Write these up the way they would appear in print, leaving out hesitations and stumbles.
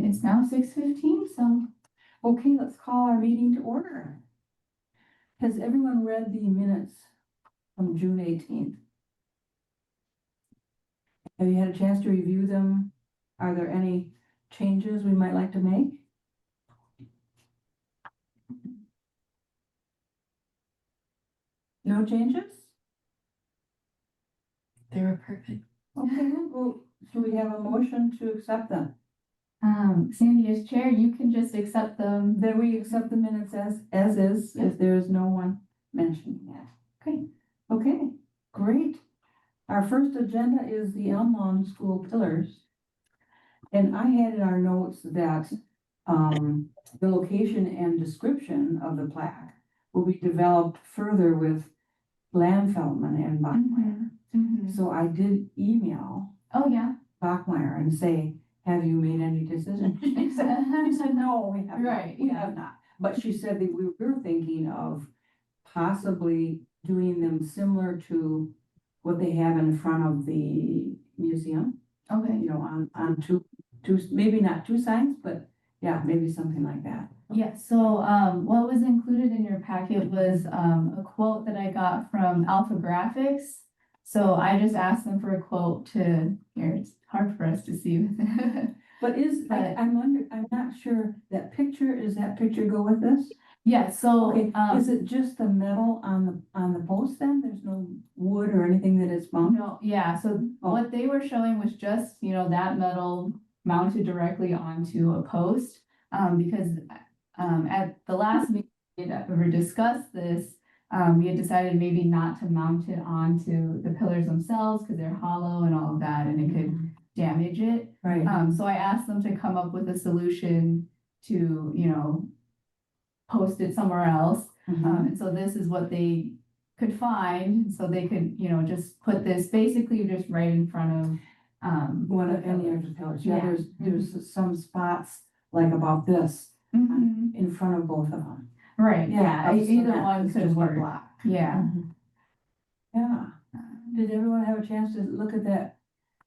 And it's now 6:15, so. Okay, let's call our meeting to order. Has everyone read the minutes from June 18th? Have you had a chance to review them? Are there any changes we might like to make? No changes? They were perfect. Okay, well, should we have a motion to accept them? Sandy, as chair, you can just accept them. Then we accept the minutes as is, if there is no one mentioning that. Okay, okay, great. Our first agenda is the Elmont School pillars. And I had in our notes that the location and description of the plaque will be developed further with Landfeldman and Bachmeyer. So I did email Bachmeyer and say, have you made any decisions? She said, no, we have not. We have not. But she said that we were thinking of possibly doing them similar to what they have in front of the museum. Okay. You know, on two, maybe not two signs, but yeah, maybe something like that. Yeah, so what was included in your packet was a quote that I got from Alpha Graphics. So I just asked them for a quote here, it's hard for us to see. But I'm not sure that picture, does that picture go with this? Yeah, so okay, is it just the metal on the post then? There's no wood or anything that is mounted? No, yeah, so what they were showing was just, that metal mounted directly onto a post. Because at the last meeting we had ever discussed this, we had decided maybe not to mount it onto the pillars themselves because they're hollow and all of that, and it could damage it. Right. So I asked them to come up with a solution to, post it somewhere else. And so this is what they could find. So they could, just put this basically just right in front of one of any of the pillars. Yeah, there's some spots like about this in front of both of them. Right. Yeah. Either one could work. Yeah. Yeah. Did everyone have a chance to look at that?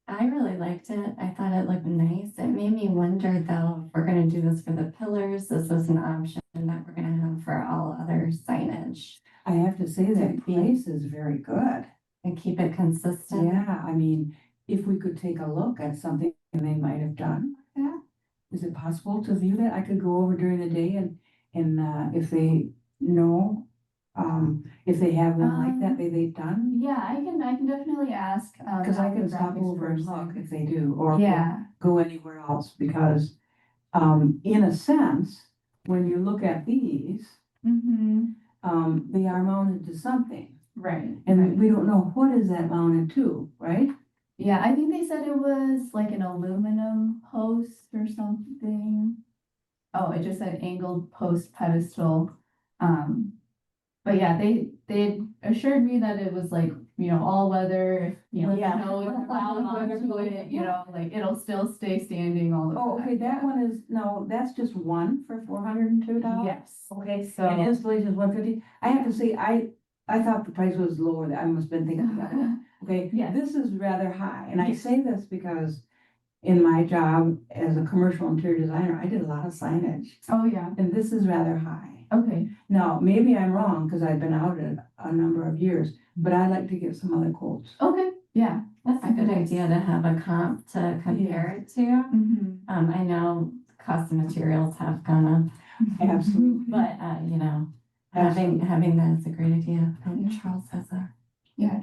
I really liked it. I thought it looked nice. It made me wonder though, if we're gonna do this for the pillars, this is an option that we're gonna have for all other signage. I have to say that place is very good. And keep it consistent. Yeah, I mean, if we could take a look at something they might have done like that, is it possible to view that? I could go over during the day and if they know, if they have one like that they've done. Yeah, I can definitely ask. Because I can stop over and look if they do, or yeah, go anywhere else, because in a sense, when you look at these, they are mounted to something. Right. And we don't know what is that mounted to, right? Yeah, I think they said it was like an aluminum post or something. Oh, it just said angled post pedestal. But yeah, they assured me that it was like, all weather, like it'll still stay standing all the time. Oh, okay, that one is, no, that's just one for $402? Yes. Okay, So and installation is $150. I have to say, I thought the price was lower. I must have been thinking about it. Okay, yes. This is rather high, and I say this because in my job as a commercial interior designer, I did a lot of signage. Oh, yeah. And this is rather high. Okay. Now, maybe I'm wrong because I've been out it a number of years, but I'd like to get some other quotes. Okay, yeah. That's a good idea to have a comp to compare it to. I know cost of materials have gone up. Absolutely. But, having that is a great idea. And Charles has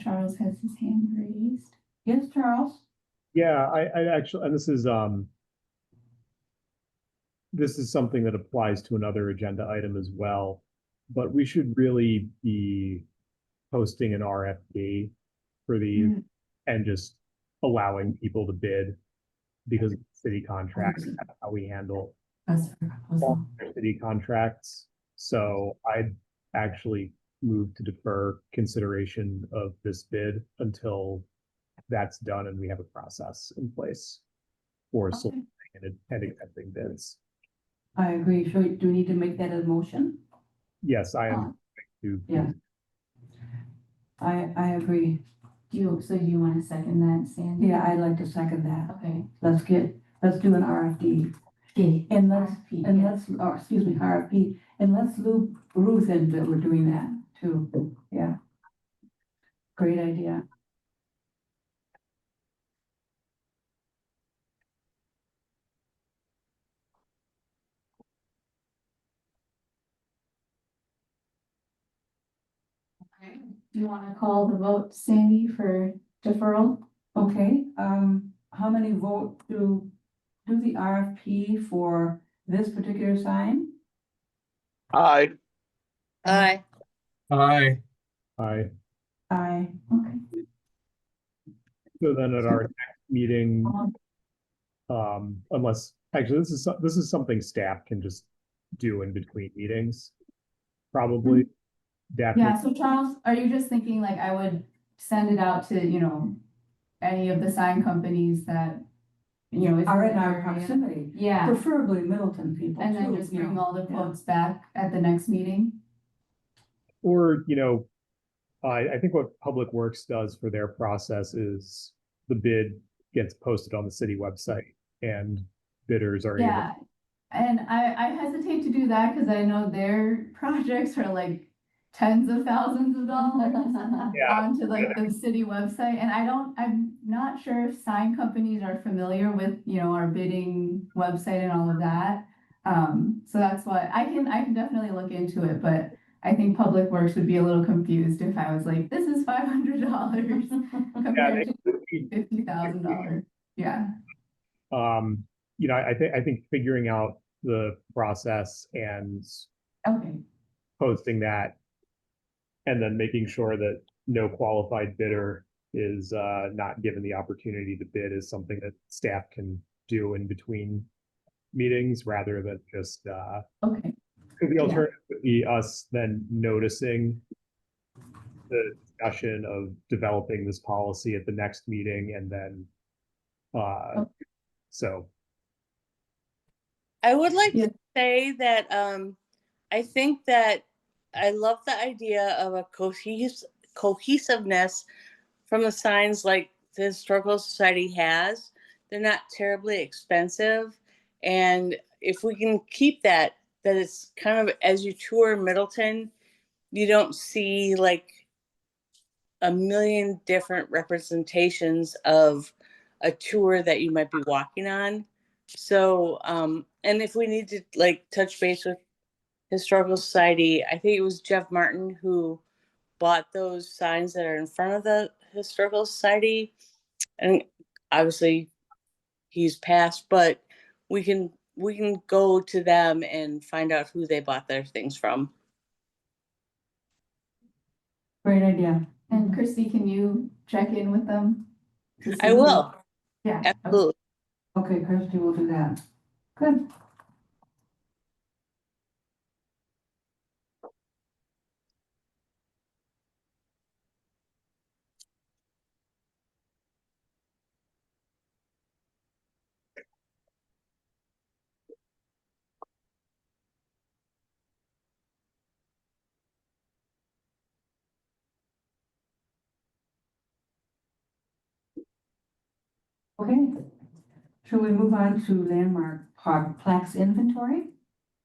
Charles has his hand raised. Yes, Charles? Yeah, I actually, and this is something that applies to another agenda item as well, but we should really be posting an RFP for these and just allowing people to bid, because city contracts, that's how we handle all city contracts. So I'd actually move to defer consideration of this bid until that's done and we have a process in place for selecting and accepting bids. I agree. Do we need to make that a motion? Yes, I am. Yeah. I agree. Do you want to second that, Sandy? Yeah, I'd like to second that. Okay. Let's do an RFD. P. And let's, RFP, and yeah. let's, or excuse me, RFP, and let's loop Ruth in that we're doing that too, yeah. Great idea. Do you want to call the vote, Sandy, for deferral? Okay, how many vote to do the RFP for this particular sign? Aye. Aye. Aye. Aye. Okay. So then at our next meeting, unless, actually, this is something staff can just do in between meetings. Probably. Daphne. Yeah, so Charles, are you just thinking like I would send it out to, any of the sign companies that, is Are in the our area? proximity, Yeah, preferably Middleton people and then too, just you bring know. all the yeah. quotes back at the next meeting? Or, I think what Public Works does for their process is the bid gets posted on the city website and bidders are able. Yeah, and I hesitate to do that because I know their projects are like tens of thousands of dollars Yeah. onto like the city website, and I'm not sure if sign companies are familiar with, our bidding website and all of that. So that's why I can definitely look into it, but I think Public Works would be a little confused if I was like, this is $500 compared to $50,000. Yeah. I think figuring out the process and Okay. posting that and then making sure that no qualified bidder is not given the opportunity to bid is something that staff can do in between meetings rather than just Okay. because the alternative would be us then noticing the discussion of developing this policy at the next meeting and then so I would like Yeah. to say that I think that I love the idea of a cohesiveness from the signs like the Historical Society has. They're not terribly expensive. And if we can keep that it's kind of as you tour Middleton, you don't see like a million different representations of a tour that you might be walking on. So, and if we need to like touch base with Historical Society, I think it was Jeff Martin who bought those signs that are in front of the Historical Society. And obviously he's passed, but we can go to them and find out who they bought their things from. Great idea. And Christy, can you check in with them? to see I who- will. Yeah. Okay. Absolutely. Okay, Kirsty will do that. Good. Okay. Shall we move on to landmark plaques inventory?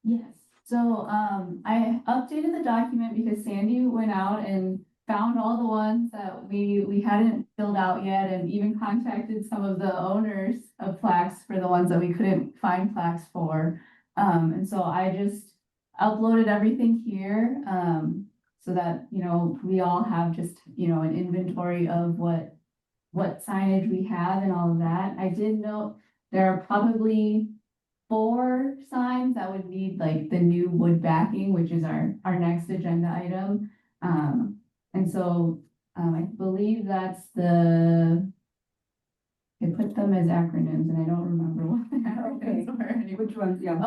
Yes, so I updated the document because Sandy went out and found all the ones that we hadn't filled out yet, and even contacted some of the owners of plaques for the ones that we couldn't find plaques for. And so I just uploaded everything here, so that, we all have just, an inventory of what signage we have and all of that. I did note there are probably 4 signs that would need like the new wood backing, which is our next agenda item. And so I believe that's I put them as acronyms and I don't remember what the acronyms were anymore. Which ones, yeah.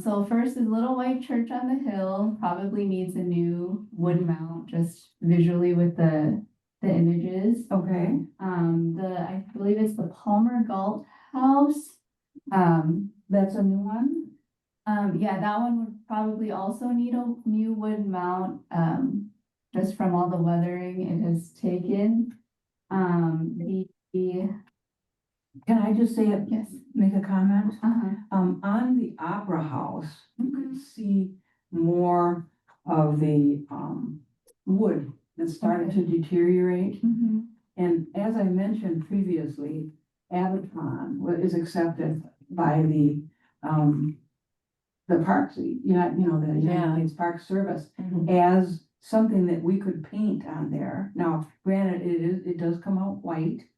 So first is Little White Church on the Hill, probably needs a new wood mount, just visually with the images. Okay. I believe it's the Palmer Galt House. That's a new one? Yeah, that one would probably also need a new wood mount, just from all the weathering it has taken. The Can I just say, Yes. make a comment? Uh-huh. On the Opera House, you Mhm. could see more of the, wood that started to deteriorate. Mhm. And as I mentioned previously, Avatron is accepted by the parks, the United Yeah. States Park Service Mhm. as something that we could paint on there. Now, granted, it does come out white,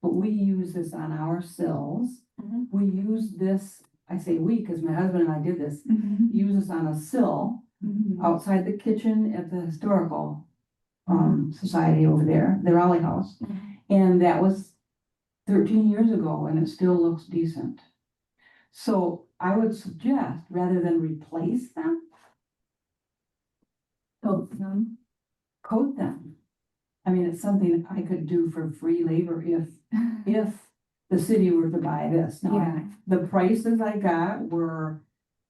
but we use this on our sills. Mhm. We use this, I say we, because my husband and I did this, Mhm. use this on a sill Mhm. outside the kitchen at the historical society over there, the Raleigh House. Mhm. And that was 13 years ago and it still looks decent. So I would suggest, rather than replace them, Coat them. coat them. I mean, it's something I could do for free labor if the city were to buy this. Now, Yeah. the prices I got were,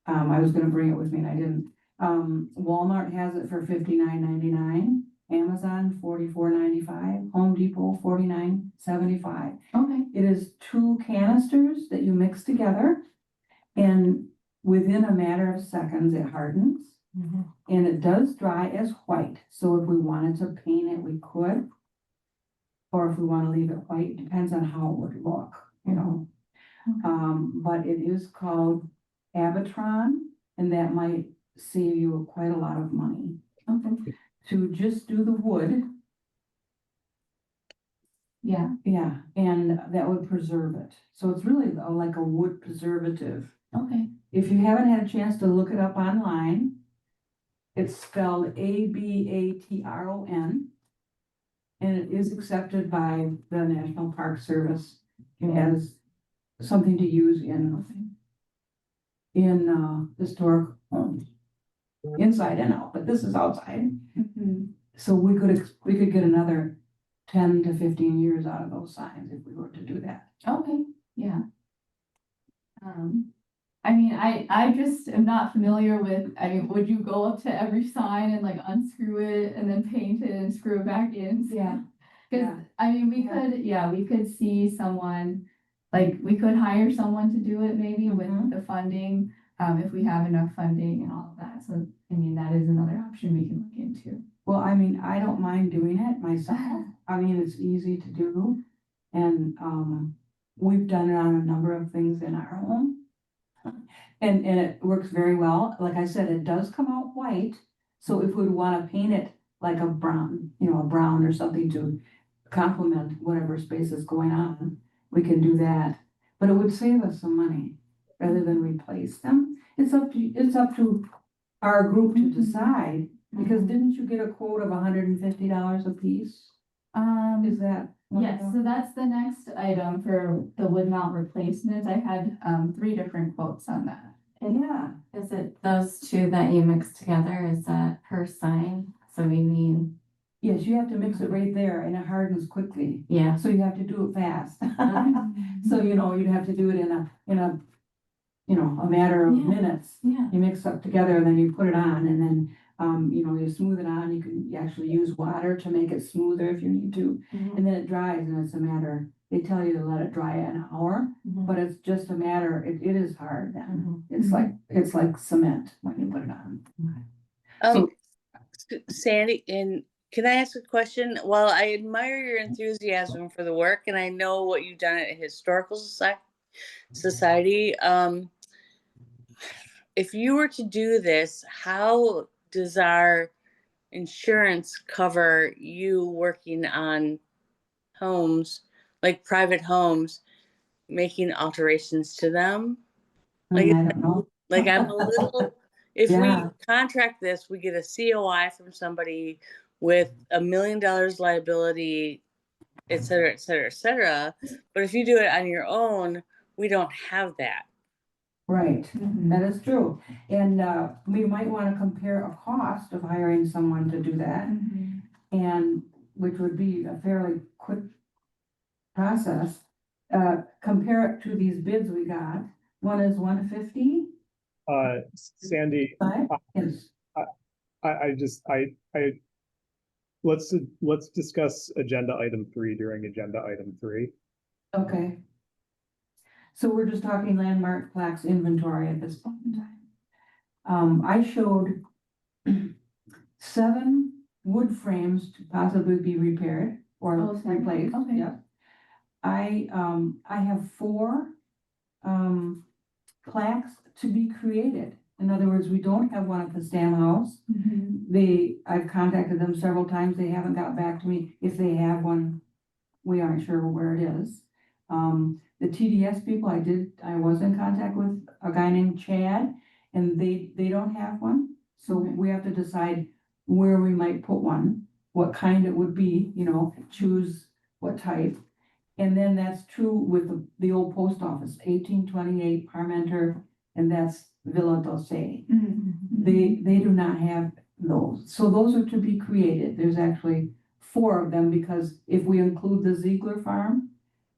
I was gonna bring it with me and I didn't. Walmart has it for $59.99, Amazon $44.95, Home Depot $49.75. Okay. It is 2 canisters that you mix together, and within a matter of seconds, it hardens. Mhm. And it does dry as white, so if we wanted to paint it, we could. Or if we wanna leave it white, depends on how it would look, you know. But it is called Avatron, and that might save you quite a lot of money. Okay. To just do the wood, Yeah. yeah, and that would preserve it. So it's really like a wood preservative. Okay. If you haven't had a chance to look it up online, it's spelled Abatron. And it is accepted by the National Park Service as something to use in historic homes. Inside and out, but this is outside. Mhm. So we could get another 10 to 15 years out of those signs if we were to do that. Okay. Yeah. I mean, I just am not familiar with, I mean, would you go up to every sign and like unscrew it and then paint it and screw it back in? Yeah. Cause Yeah. I mean, Yeah. we could see someone, like, we could hire someone to do it maybe Mhm. with the funding, if we have enough funding and all of that. So, I mean, that is another option we can look into. Well, I mean, I don't mind doing it myself. I mean, it's easy to do. And, we've done it on a number of things in our home. And it works very well. Like I said, it does come out white. So if we'd want to paint it like a brown, a brown or something to complement whatever space is going on, we can do that. But it would save us some money rather than replace them. It's up to our group to decide, because didn't you get a quote of $150 a piece? Is that? Yes, so that's the next item for the wood mount replacements. I had, 3 different quotes on that. And Yeah, is it those two that you mix together? Is that per sign? So we need, yes, you have to mix it right there and it hardens quickly. yeah. So you have to do it fast. So, you'd have to do it in a matter of Yeah. minutes. Yeah. You mix up together and then you put it on and then, you smooth it on. You actually use water to make it smoother if you need to. Mhm. And then it dries and it's a matter, they tell you to let it dry an hour, Mhm. but it's just a matter, it is hard then. Mhm. It's like cement when you put it on. Um, So- Sandy, and can I ask a question? While I admire your enthusiasm for the work, and I know what you've done at Historical Society, if you were to do this, how does our insurance cover you working on homes, like private homes, making alterations to them? I don't know. Like I'm a little, if we Yeah. contract this, we get a COI from somebody with $1 million liability, et cetera, et cetera, et cetera. But if you do it on your own, we don't have that. Right, Mhm. that is true. And we might want to compare a cost of hiring someone to do that, Mhm. and which would be a fairly quick process. Compare it to these bids we got. One is $150. Sandy, Yes. let's discuss agenda item 3 during agenda item 3. Okay. So we're just talking landmark plaques inventory at this point in time. I showed 7 wood frames to possibly be repaired or Oh, 7, replaced, okay. yep. I have 4, plaques to be created. In other words, we don't have one at the Stam House. I've contacted them several times, they haven't got back to me. If they have one, we aren't sure where it is. The TDS people, I was in contact with a guy named Chad, and they don't have one. So Okay. we have to decide where we might put one, what kind it would be, choose what type. And then that's true with the old post office, 1828 Parmenter, and that's Villa Dulce. They do not have those. So those are to be created. There's actually 4 of them, because if we include the Ziegler farm,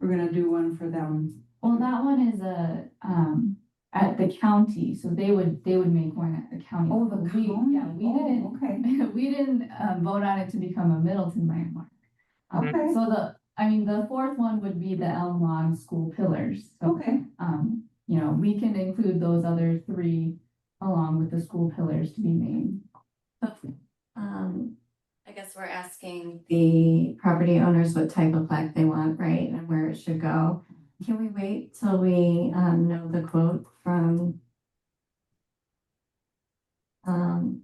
we're gonna do one for them. Well, that one is at the county, so they would make one at the county. Oh, the level. county. Yeah, we Oh, didn't, okay. we didn't vote on it to become a Middleton landmark. Okay. So the 4th one would be the Elm Lawn School Pillars. So, Okay. we can include those other 3 along with the school pillars to be named. I guess we're asking the property owners what type of plaque they want, right, and where it should go. Can we wait till we know the quote from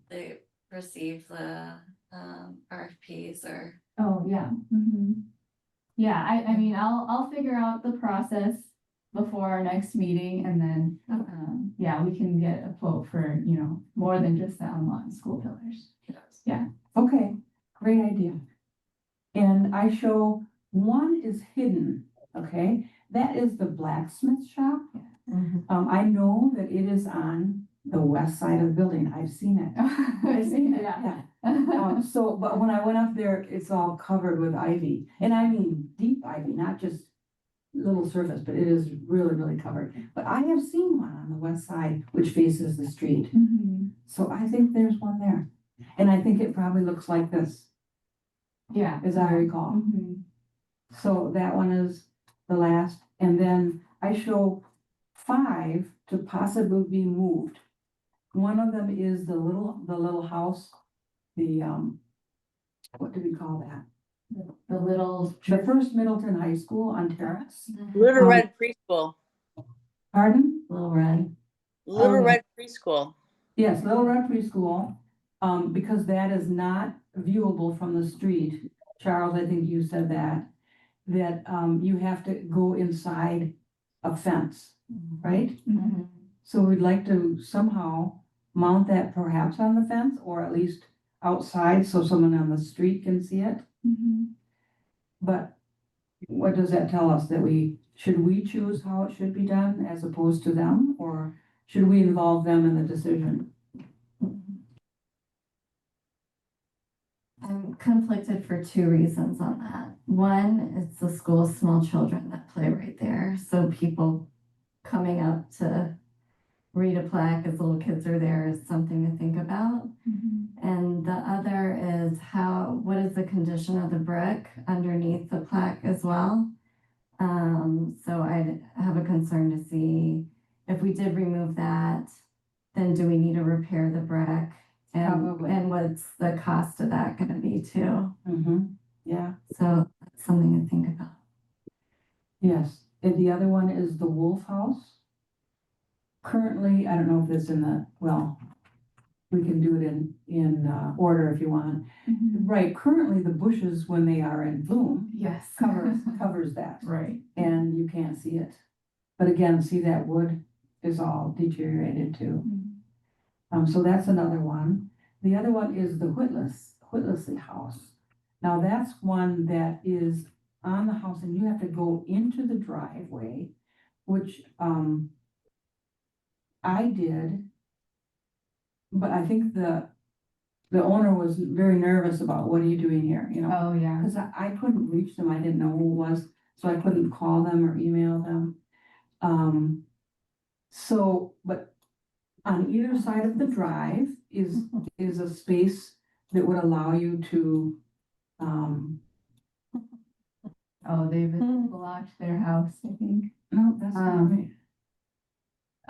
they receive the RFPs or? Oh, yeah. Yeah, I mean, I'll figure out the process before our next meeting, and then, yeah, we can get a quote for, more than just the Elm Lawn School Pillars. Yeah. Okay, great idea. And I show one is hidden, okay? That is the blacksmith shop. I know that it is on the west side of the building. I've seen it. I've seen it, yeah. But when I went up there, it's all covered with ivy. And I mean deep ivy, not just little surface, but it is really, really covered. But I have seen one on the west side, which faces the street. So I think there's one there. And I think it probably looks like this, Yeah. as I recall. So that one is the last. And then I show 5 to possibly be moved. One of them is the little house, what do we call that? The little. The first Middleton High School on Terrace. Little Red Preschool, Pardon? Little Red. Little yeah. Red Preschool. Yes, Little Red Preschool, because that is not viewable from the street. Charles, I think you said that you have to go inside a fence, right? So we'd like to somehow mount that perhaps on the fence, or at least outside so someone on the street can see it. But what does that tell us? Should we choose how it should be done as opposed to them, or should we involve them in the decision? I'm conflicted for 2 reasons on that. One, it's the school's small children that play right there. So people coming up to read a plaque as little kids are there is something to think about. And the other is what is the condition of the brick underneath the plaque as well? So I have a concern to see if we did remove that, then do we need to repair the brick? Probably. And what's the cost of that gonna be too? Yeah. So that's something to think about. Yes. And the other one is the Wolf House. Currently, I don't know if it's we can do it in order if you want. Right, currently the bushes, when they are in bloom, Yes. covers that. Right. And you can't see it. But again, see, that wood is all deteriorated too. So that's another one. The other one is the Whittlesey House. Now that's one that is on the house, and you have to go into the driveway, which I did. But I think the owner was very nervous about, what are you doing here, Oh, yeah. because I couldn't reach them. I didn't know who it was, so I couldn't call them or email them. But on either side of the drive is a space that would allow you to, Oh, they've blocked their house, I think. no, that's not right.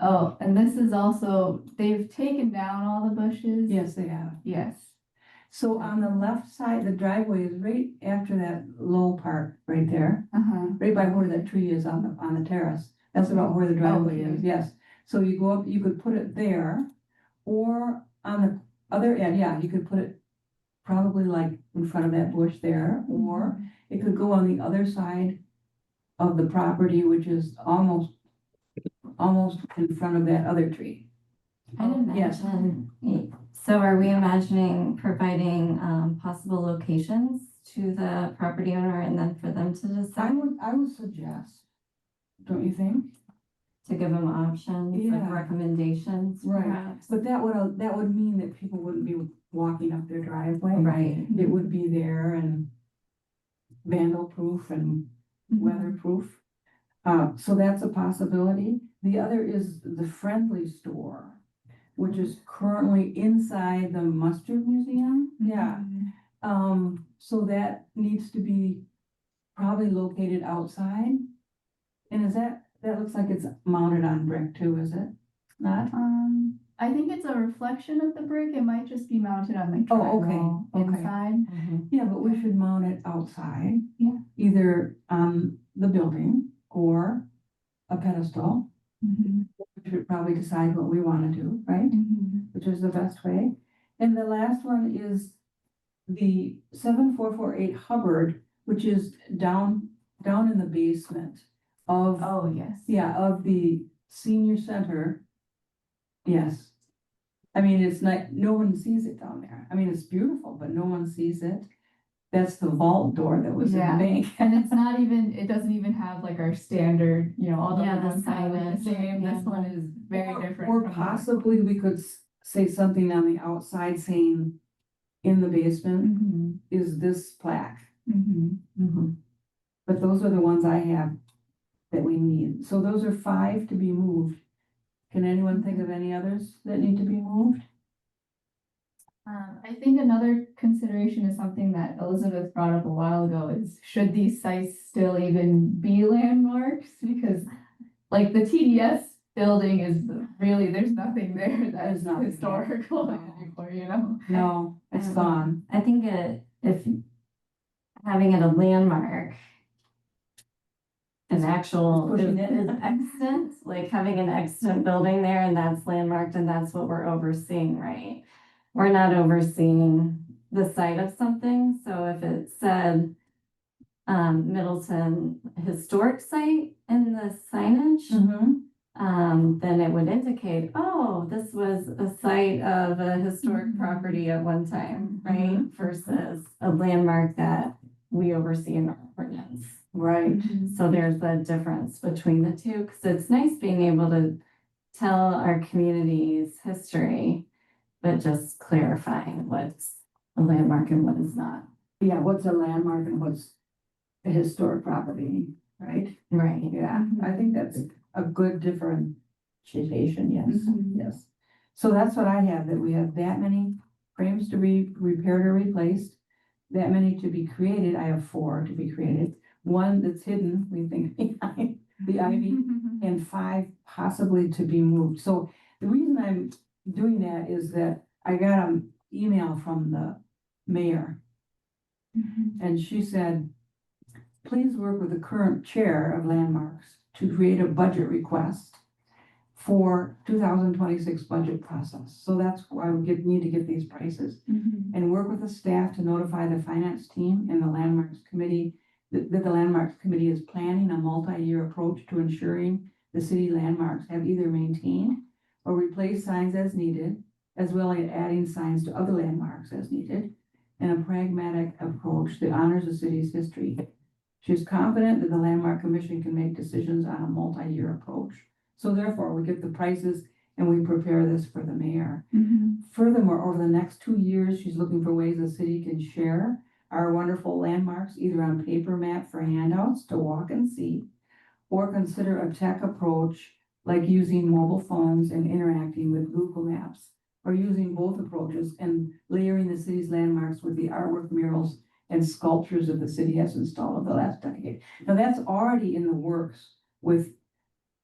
Oh, and this is also, they've taken down all the bushes. Yes, they have. Yes. So on the left side, the driveway is right after that low part, right there, Uh-huh. right by where that tree is on the terrace. That's about where the driveway is, Okay. yes. So you go up, you could put it there, or on the other end, yeah, you could put it probably like in front of that bush there, or it could go on the other side of the property, which is almost in front of that other tree. I'd Yes. imagine, so are we imagining providing possible locations to the property owner and then for them to decide? I would suggest, don't you think? To give them options, like Yeah. recommendations, Right. perhaps? But that would mean that people wouldn't be walking up their driveway. Right. It would be there and vandal proof and weatherproof. So that's a possibility. The other is the Friendly Store, which is currently inside the Mustard Museum. Yeah. So that needs to be probably located outside. And that looks like it's mounted on brick too, is it? Not? I think it's a reflection of the brick. It might just be mounted on the Oh, okay, drywall okay. inside. Mhm. Yeah, but we should mount it outside. Yeah. Either on the building or a pedestal. We should probably decide what we want to do, right? Which is the best way. And the last one is the 7448 Hubbard, which is down in the basement of, Oh, yes. yeah, of the senior center. Yes. I mean, it's not, no one sees it down there. I mean, it's beautiful, but no one sees it. That's the vault door that was in the Yeah. bank. And it's not even, it doesn't even have like our standard, all the Yeah, other the ones have like signage, the same. This yeah. one is very different. Or from that. possibly we could say something on the outside saying, in the basement is this plaque. But those are the ones I have that we need. So those are 5 to be moved. Can anyone think of any others that need to be moved? I think another consideration is something that Elizabeth brought up a while ago is should these sites still even be landmarks? Because like the TDS building is really, there's nothing there that There's is nothing there. historical No. anymore, No, it's gone. I think if having it a landmark, an actual Pushing is it. extant, like having an extant building there and that's landmarked and that's what we're overseeing, right? We're not overseeing the site of something, so if it said Middleton Historic Site in the signage, then it would indicate, oh, this was a site of a historic property at one time, right? Versus a landmark that we oversee in our ordinance. Right. So there's a difference between the two, because it's nice being able to tell our community's history, but just clarifying what's a landmark and what is not. Yeah, what's a landmark and what's a historic property, right? Right. Yeah, I think that's a good differentiation, yes, Mhm. yes. So that's what I have, that we have that many frames to be repaired or replaced, that many to be created. I have 4 to be created. 1 that's hidden, we think, behind the ivy, and 5 possibly to be moved. So the reason I'm doing that is that I got an email from the mayor, and she said, please work with the current chair of landmarks to create a budget request for 2026 budget process. So that's why we need to get these prices and work with the staff to notify the finance team and the landmarks committee that the landmarks committee is planning a multi-year approach to ensuring the city landmarks have either maintained or replaced signs as needed, as well as adding signs to other landmarks as needed, and a pragmatic approach that honors the city's history. She is confident that the Landmark Commission can make decisions on a multi-year approach. So therefore, we get the prices and we prepare this for the mayor. Furthermore, over the next 2 years, she's looking for ways the city can share our wonderful landmarks, either on paper map for handouts to walk and see, or consider a tech approach like using mobile phones and interacting with Google Maps, or using both approaches and layering the city's landmarks with the artwork, murals, and sculptures that the city has installed over the last decade. Now that's already in the works with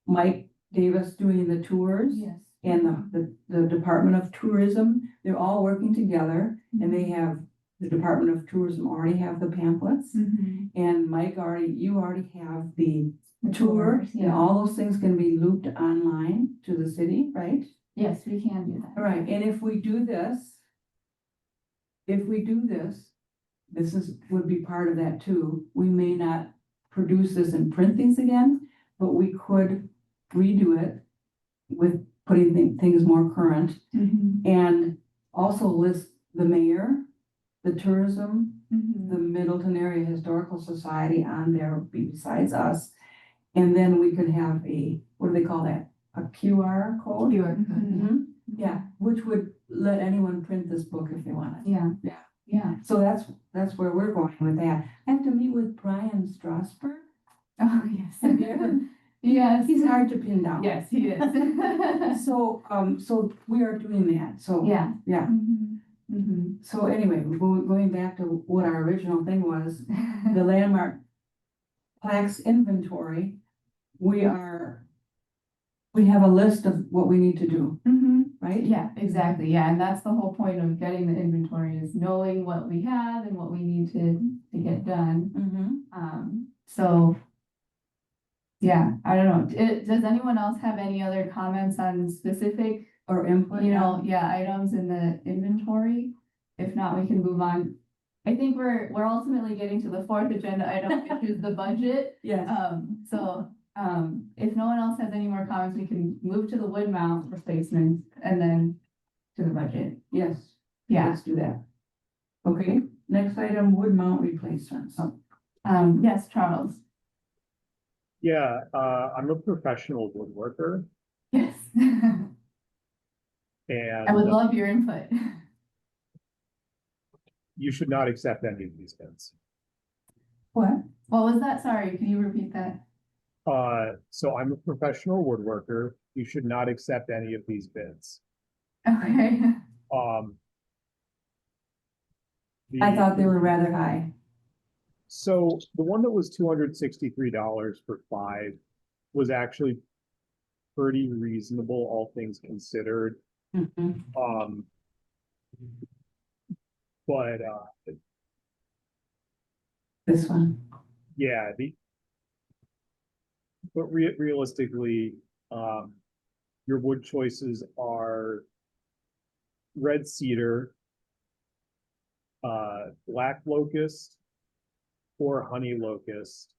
Mike Davis doing the tours. Yes. And the Department of Tourism, they're all working together, and they have, the Department of Tourism already have the pamphlets. Mhm. And Mike you already have the The tour, tours, and yeah. all those things can be looped online to the city, right? Yes, we can do that. All right, and if we do this, would be part of that too. We may not produce this and print things again, but we could redo it with putting things more current, Mhm. and also list the mayor, the tourism, Mhm. the Middleton Area Historical Society on there besides us. And then we could have what do they call that? A QR code? QR code. Mhm. Yeah, which would let anyone print this book if they wanted. Yeah. Yeah. Yeah. So that's where we're going with that. I have to meet with Brian Strasberg. Oh, yes. Have you ever? Yes. He's hard to pin down. Yes, he is. So, so we are doing that, so. Yeah. Yeah, Mhm. Mhm. so anyway, going back to what our original thing was, the landmark plaques inventory, we have a list of what we need to do, Mhm. right? Yeah, exactly. Yeah, and that's the whole point of getting the inventory, is knowing what we have and what we need to get done. So. Yeah, I don't know. Does anyone else have any other comments on specific, Or input, items in the inventory? If not, we can move on. I think we're ultimately getting to the fourth agenda item, which is the budget. Yes, If no one else has any more comments, we can move to the wood mount replacement and then to the budget. yes, Yeah, let's do that. Okay, next item, wood mount replacements. yes, Charles. Yeah, I'm a professional woodworker, Yes. and I would love your input. you should not accept any of these bids. What? What was that? Sorry, can you repeat that? So I'm a professional woodworker. You should not accept any of these bids. Okay. Um. I thought they were rather high. So the one that was $263 for 5 was actually pretty reasonable, all things considered. Mhm. But This one. yeah, but realistically, your wood choices are red cedar, black locust, or honey locust,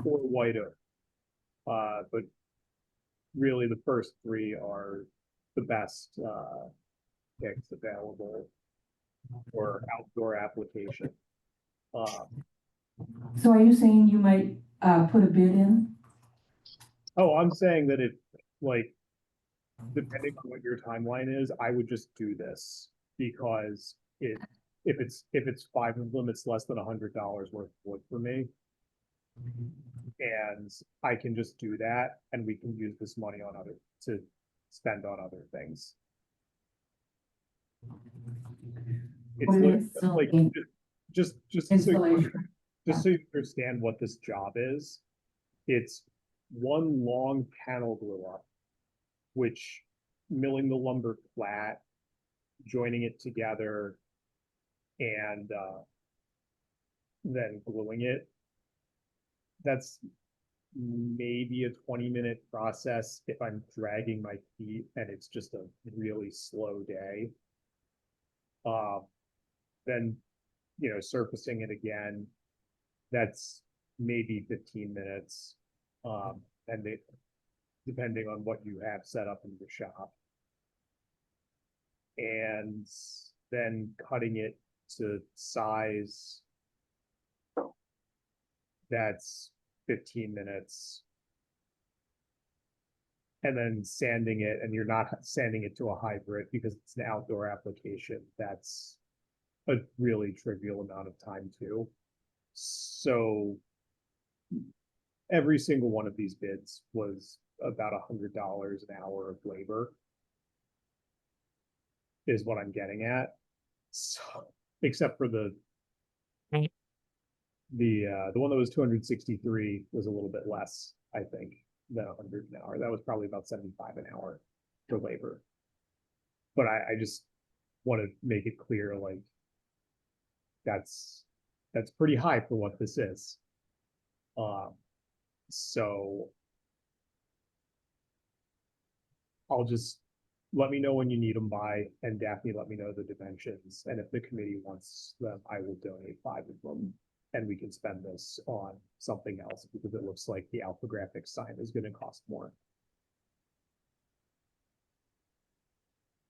or white oak. But really the first 3 are the best picks available for outdoor application. So are you saying you might put a bid in? Oh, I'm saying that like, depending on what your timeline is, I would just do this because if it's 5 of them, it's less than $100 worth of wood for me. And I can just do that, and we can use this money to spend on other things. It's Well, like, it's still like in- just Installation. so you understand what this job is. It's one long panel glue up, which milling the lumber flat, joining it together, and then gluing it. That's maybe a 20-minute process if I'm dragging my feet and it's just a really slow day. Then, surfacing it again, that's maybe 15 minutes. And depending on what you have set up in your shop. And then cutting it to size, that's 15 minutes. And then sanding it, and you're not sanding it to a high grit because it's an outdoor application. That's a really trivial amount of time too. So every single one of these bids was about $100 an hour of labor is what I'm getting at. So, except for the one that was 263 was a little bit less, I think. than 100 an hour. That was probably about 75 an hour for labor. But I just want to make it clear, like, that's pretty high for what this is. So I'll just, let me know when you need them by, and Daphne, let me know the dimensions. And if the committee wants them, I will donate 5 of them. And we can spend this on something else because it looks like the alphographic sign is going to cost more.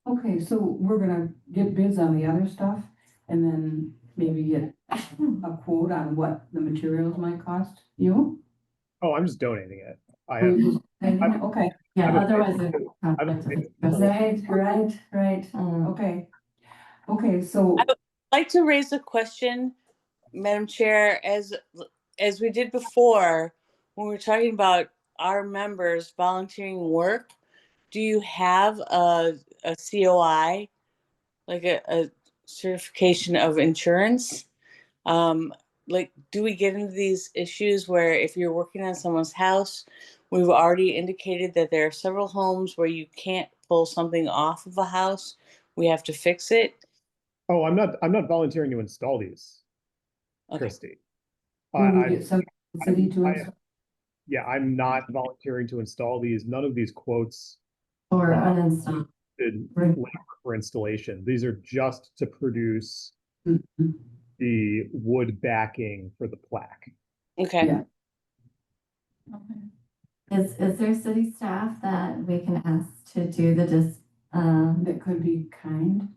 Okay, so we're gonna get bids on the other stuff and then maybe get a quote on what the materials might cost you? Oh, I'm just donating it. Or you just thinking, I'm- okay, Yeah, I'm a- otherwise it's I'm conflict of a- interest. right, Um, okay. Okay, so, I'd like to raise a question, Madam Chair, as we did before, when we were talking about our members volunteering work. Do you have a COI, like a certification of insurance? Like, do we get into these issues where if you're working on someone's house, we've already indicated that there are several homes where you can't pull something off of a house, we have to fix it? Oh, I'm not volunteering to install these, Okay. Christy. will we I, get some city to I- install? yeah, I'm not volunteering to install these. None of these quotes Or Uh, uninstall. did Right. labor for installation. These are just to produce Mhm. the wood backing for the plaque. Okay. Yeah. Is there city staff that we can ask to do the That could be kind.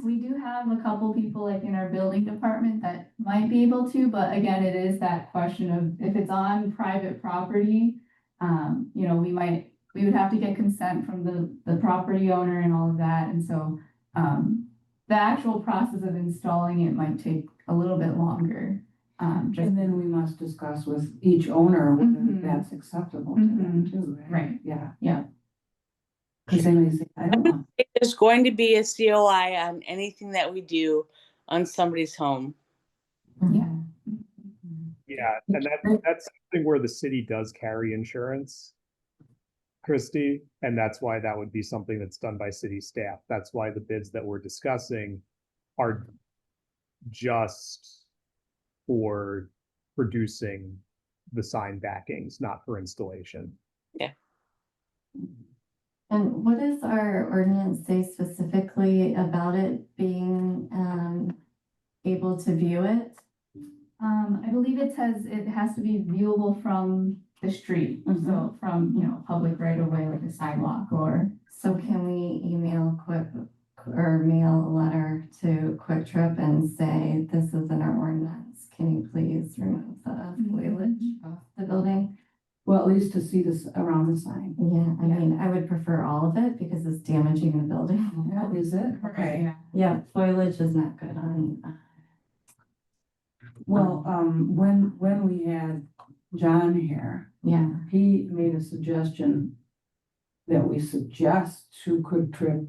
We do have a couple people like in our building department that might be able to, but again, it is that question of if it's on private property. You know, we would have to get consent from the property owner and all of that, and so, the actual process of installing it might take a little bit longer. Just, And then we must discuss with each owner whether Mhm. that's acceptable to them Mhm. too, right? Right. Yeah. Yeah. Cause they may say, I don't want. There's going to be a COI on anything that we do on somebody's home. Yeah. Yeah, and that's something where the city does carry insurance, Christy, and that's why that would be something that's done by city staff. That's why the bids that we're discussing are just for producing the sign backings, not for installation. And what does our ordinance say specifically about it being able to view it? I believe it says it has to be viewable from the street, so from, you know, public right of way, like a sidewalk or. So can we email or mail a letter to Quick Trip and say, this is in our ordinance, can you please remove the foliage off the building? Well, at least to see this around the sign. Yeah, I mean, I would prefer all of it because it's damaging the building. Yeah, is it? Okay. Yeah. Yeah, foliage is not good on, Well, when we had John here, yeah. he made a suggestion that we suggest to Quick Trip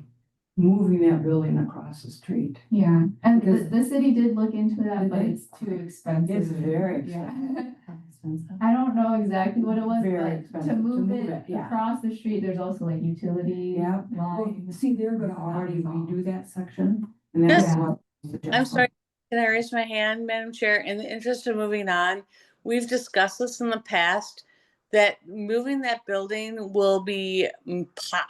moving that building across the street. Yeah, and Because- the city did look into that, Did but they? it's too expensive. It's very Yeah. Expensive. I don't know exactly what it was, Very but expensive to to move move it it, yeah. across the street, there's also like utility Yeah. Well, lines. see, they're gonna already redo that section, and Yes. that's what. I'm sorry, can I raise my hand, Madam Chair? In the interest of moving on, we've discussed this in the past, that moving that building will be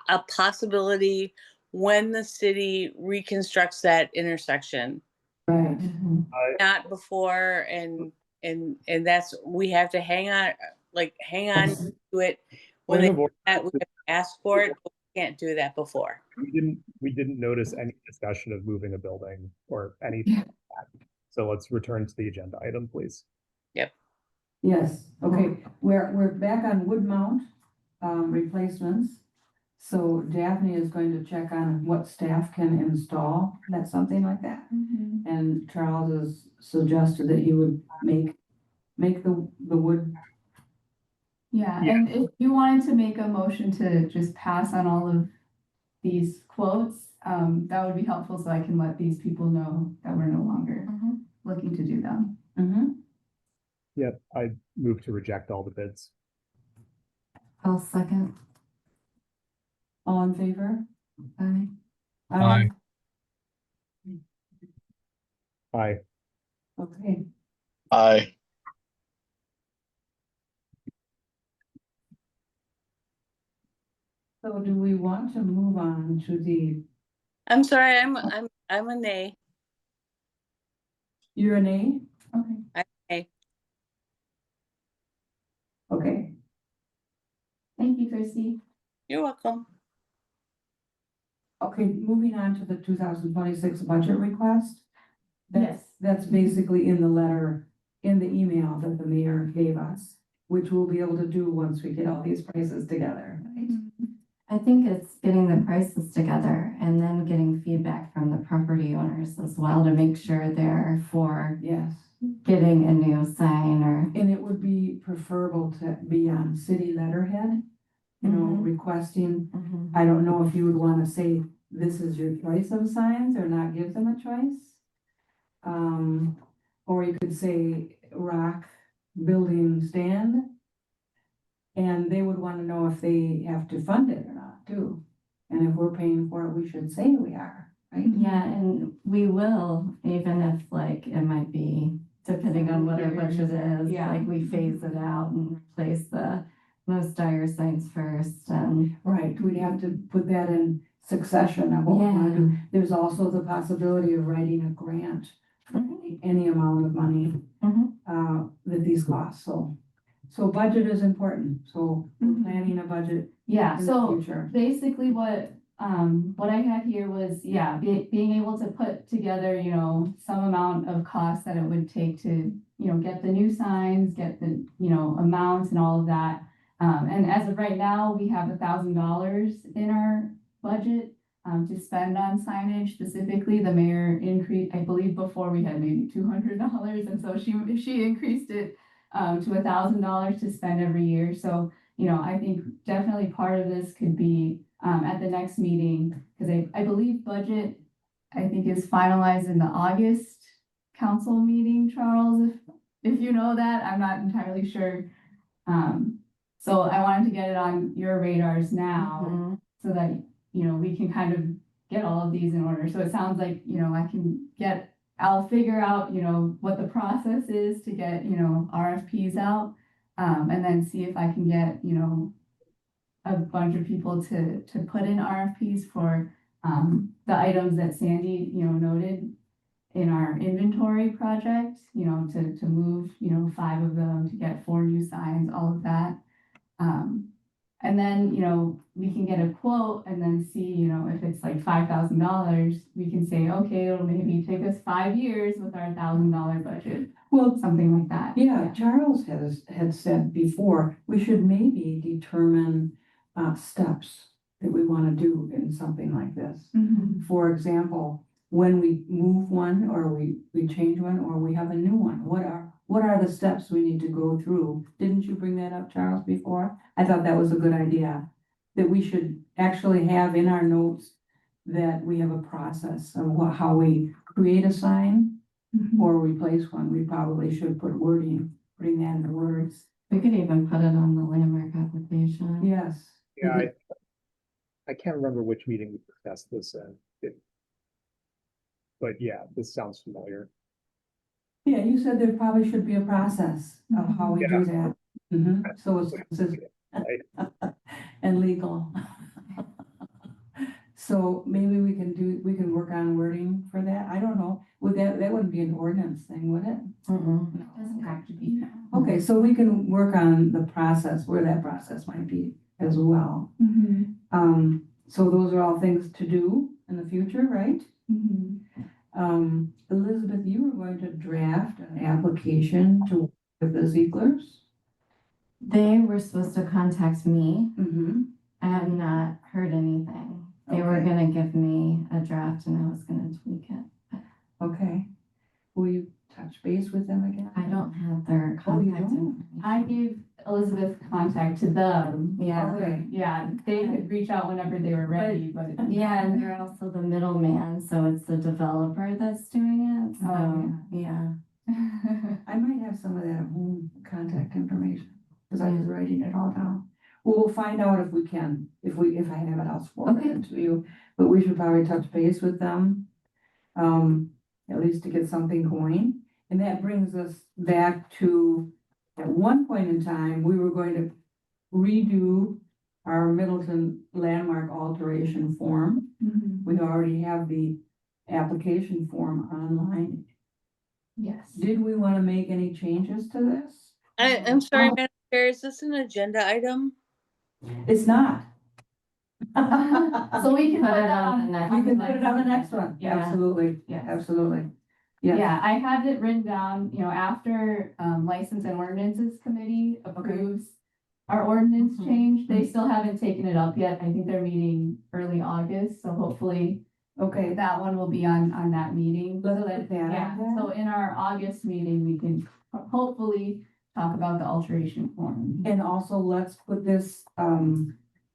a possibility when the city reconstructs that intersection. Right. Mhm. Not before, and that's, we have to hang on to it. When Point they of order, we have to ask for it, but we can't do that before. we didn't notice any discussion of moving a building or anything like that. So let's return to the agenda item, please. Yes, okay, we're back on wood mount, replacements. So Daphne is going to check on what staff can install, that's something like that. Mhm. And Charles has suggested that you would make the wood. Yeah, Yeah. and if you wanted to make a motion to just pass on all of these quotes, that would be helpful so I can let these people know that we're no longer looking to do them. Mm-hmm. Yep, I move to reject all the bids. I'll second. All in favor? Aye. Aye. Aye. Okay, Aye. so do we want to move on to the, I'm sorry, I'm a nay. you're an A? Okay, Okay, thank you, Christy. You're welcome. okay, moving on to the 2026 budget request. Yes. That's basically in the letter, in the email that the mayor gave us, which we'll be able to do once we get all these prices together, right? I think it's getting the prices together and then getting feedback from the property owners as well to make sure they're for Yes, getting a new sign or. and it would be preferable to be on city letterhead, you know, Mhm. requesting. Mhm. I don't know if you would want to say, this is your choice of signs or not give them a choice. Or you could say rock building stand. And they would want to know if they have to fund it or not too. And if we're paying for it, we should say we are, right? Yeah, and we will, even if like it might be depending on what our budget is, Yeah. like we phase it out and replace the most dire signs first and. Right, we'd have to put that in succession of what we want to do. Yeah. There's also the possibility of writing a grant for any amount of money Mhm. that these cost, so budget is important, so we're Mhm. planning a budget Yeah, in the so future. basically what I had here was, yeah, being able to put together, you know, some amount of cost that it would take to, you know, get the new signs, get the, you know, amounts and all of that. And as of right now, we have $1,000 in our budget to spend on signage. Specifically, the mayor increased, I believe before we had maybe $200, and so she increased it to $1,000 to spend every year. So, you know, I think definitely part of this could be at the next meeting, because I believe budget, I think, is finalized in the August council meeting, Charles, if you know that, I'm not entirely sure. So I wanted to get it on your radars now, Mhm. so that, you know, we can kind of get all of these in order. So it sounds like, you know, I'll figure out, you know, what the process is to get, you know, RFPs out. And then see if I can get, you know, a bunch of people to put in RFPs for the items that Sandy, you know, noted in our inventory project, you know, to move, you know, 5 of them, to get 4 new signs, all of that. And then, you know, we can get a quote and then see, you know, if it's like $5,000, we can say, okay, it'll maybe take us 5 years with our $1,000 budget, Well, something like that. yeah, Charles had said before, we should maybe determine steps that we want to do in something like this. Mhm. For example, when we move one or we change one or we have a new one, what are the steps we need to go through? Didn't you bring that up, Charles, before? I thought that was a good idea, that we should actually have in our notes that we have a process of how we create a sign Mhm. or replace one. We probably should put wording, putting that into words. We could even put it on the landmark application. Yes. Yeah, I can't remember which meeting we discussed this in. But yeah, this sounds familiar. Yeah, you said there probably should be a process of how we do that. So it's consistent and legal. So maybe we can work on wording for that. I don't know. That wouldn't be an ordinance thing, would it? Mm-mm. It doesn't have to be. Okay, so we can work on the process, where that process might be as well. Mhm. So those are all things to do in the future, right? Mhm. Elizabeth, you were going to draft an application to work with the Zieglers. They were supposed to contact me. Mm-hmm. I have not heard anything. They were Okay. gonna give me a draft and I was gonna tweak it. Okay. Will you touch base with them again? I don't have their Oh, you contact don't? information. I gave Elizabeth contact to them. Yeah. Okay. Yeah, they could reach out whenever they were ready, but. Yeah, and they're also the middleman, so it's the developer that's doing it, so, Oh, yeah. I might have some of that home contact information, because I was writing it all down. we'll find out if we can, if I have it else for Okay. it to you, but we should probably touch base with them. At least to get something going, and that brings us back to, at one point in time, we were going to redo our Middleton landmark alteration form. We already have the application form online. Yes. Did we want to make any changes to this? I'm sorry, Madam Chair, is this an agenda item? It's not. So we can Put put it that on the on. next We can put it on the next one, Yeah. absolutely, Yeah. absolutely. Yes. Yeah, I had it written down, after License and Ordinances Committee approves our ordinance Mhm. change, they still haven't taken it up yet. I think they're meeting early August, so hopefully Okay, that one will be on that meeting. Let's So put that on yeah, there. so in our August meeting, we can hopefully talk about the alteration form. and also let's put this,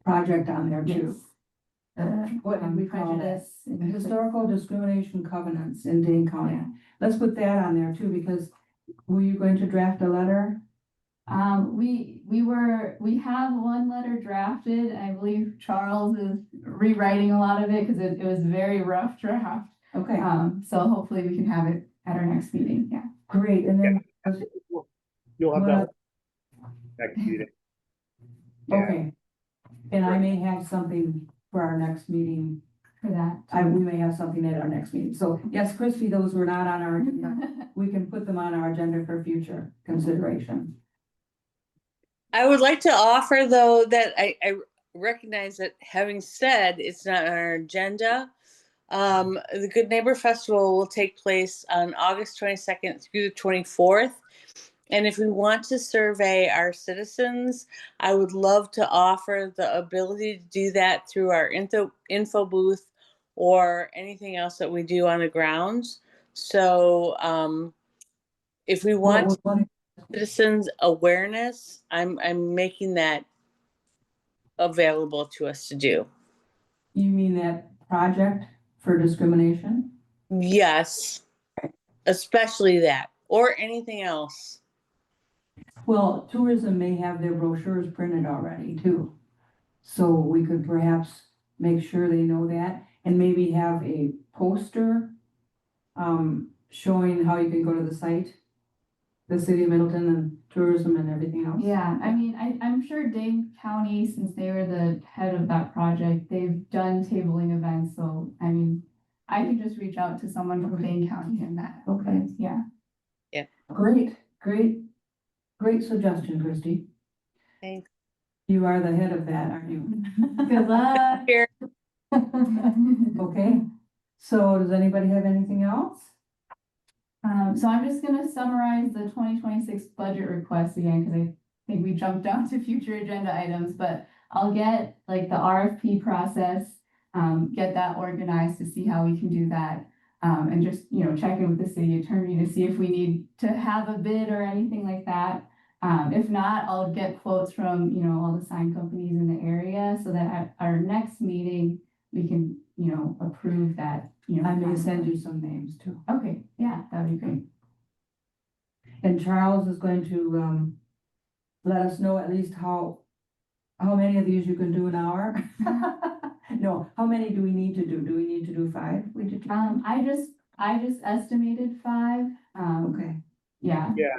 project on there too. What did we call that? Prejudice. and- Historical discrimination covenants in Dane County. Yeah. Let's put that on there too, because were you going to draft a letter? We have one letter drafted, and I believe Charles is rewriting a lot of it because it was very rough draft. Okay, So hopefully we can have it at our next meeting, yeah. great, and then, You'll have Well, that next meeting. Yeah. okay. And I may have something for our next meeting. For that. We may have something at our next meeting. So yes, Christie, those were not on our agenda. We can put them on our agenda for future consideration. I would like to offer, though, that I recognize that having said it's not on our agenda, the Good Neighbor Festival will take place on August 22nd through the 24th. And if we want to survey our citizens, I would love to offer the ability to do that through our info booth or anything else that we do on the grounds. So if we want citizens awareness, I'm making that available to us to do. You mean that project for discrimination? Yes, especially that or anything else. Well, tourism may have their brochures printed already too. So we could perhaps make sure they know that and maybe have a poster showing how you can go to the site, the city of Middleton and tourism and everything else. Yeah, I mean, I'm sure Dane County, since they were the head of that project, they've done tabling events, so, I mean, I can just reach out to someone from Dane County and that. Okay. Yeah. Great, great suggestion, Christie. Thanks. You are the head of that, aren't you? Good luck. Here. Okay, so does anybody have anything else? So I'm just gonna summarize the 2026 budget request again, because I think we jumped down to future agenda items, but I'll get like the RFP process, get that organized to see how we can do that. And just, check in with the city attorney to see if we need to have a bid or anything like that. If not, I'll get quotes from, all the sign companies in the area so that at our next meeting, we can, approve that, I may send you some names too. Okay, yeah, that'd be great. And Charles is going to, let us know at least how many of these you can do an hour? No, how many do we need to do? Do we need to do 5? We did. I just estimated 5. Okay, Yeah. Yeah.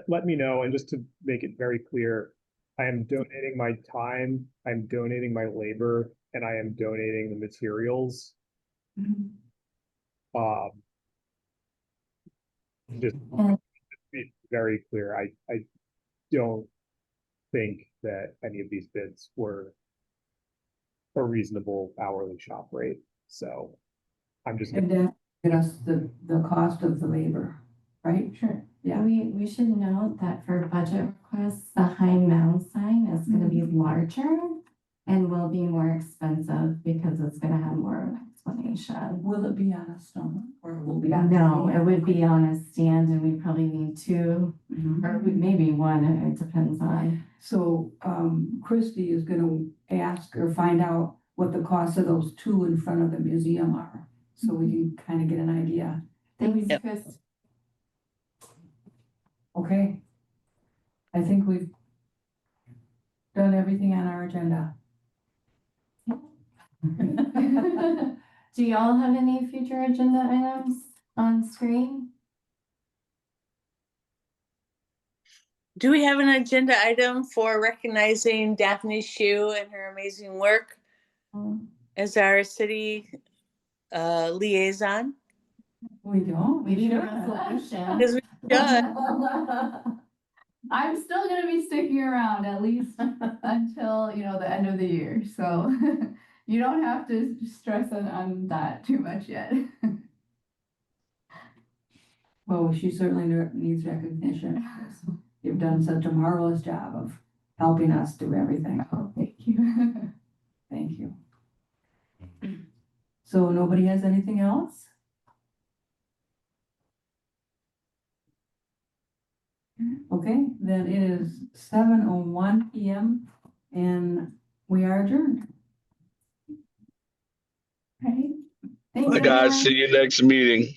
Let me know, and just to make it very clear, I am donating my time, I'm donating my labor, and I am donating the materials. Just And- be very clear, I don't think that any of these bids were a reasonable hourly shop rate, so I'm just. and then get us the cost of the labor, right? Sure. Yeah. We should note that for budget requests, the Hind Mound sign is gonna be larger and will be more expensive because it's gonna have more of an explanation. Will it be on a stone or will it be on? No, it would be on a stand and we probably need 2 Mhm. or maybe 1, it depends on. So, Christie is gonna ask or find out what the cost of those 2 in front of the museum are. So we can kind of get an idea. Thanks, Yep. Chris. Okay. I think we've done everything on our agenda. Do y'all have any future agenda items on screen? Do we have an agenda item for recognizing Daphne Shue and her amazing work as our city liaison? We don't. We need a should. resolution. Because we should. I'm still gonna be sticking around at least until, the end of the year, so you don't have to stress on that too much yet. Well, she certainly needs recognition. You've done such a marvelous job of helping us do everything. Oh, thank you. Thank you. So nobody has anything else? Okay, then it is 7:01 PM and we are adjourned. Right? Thanks, Bye, guys. everyone. See you next meeting.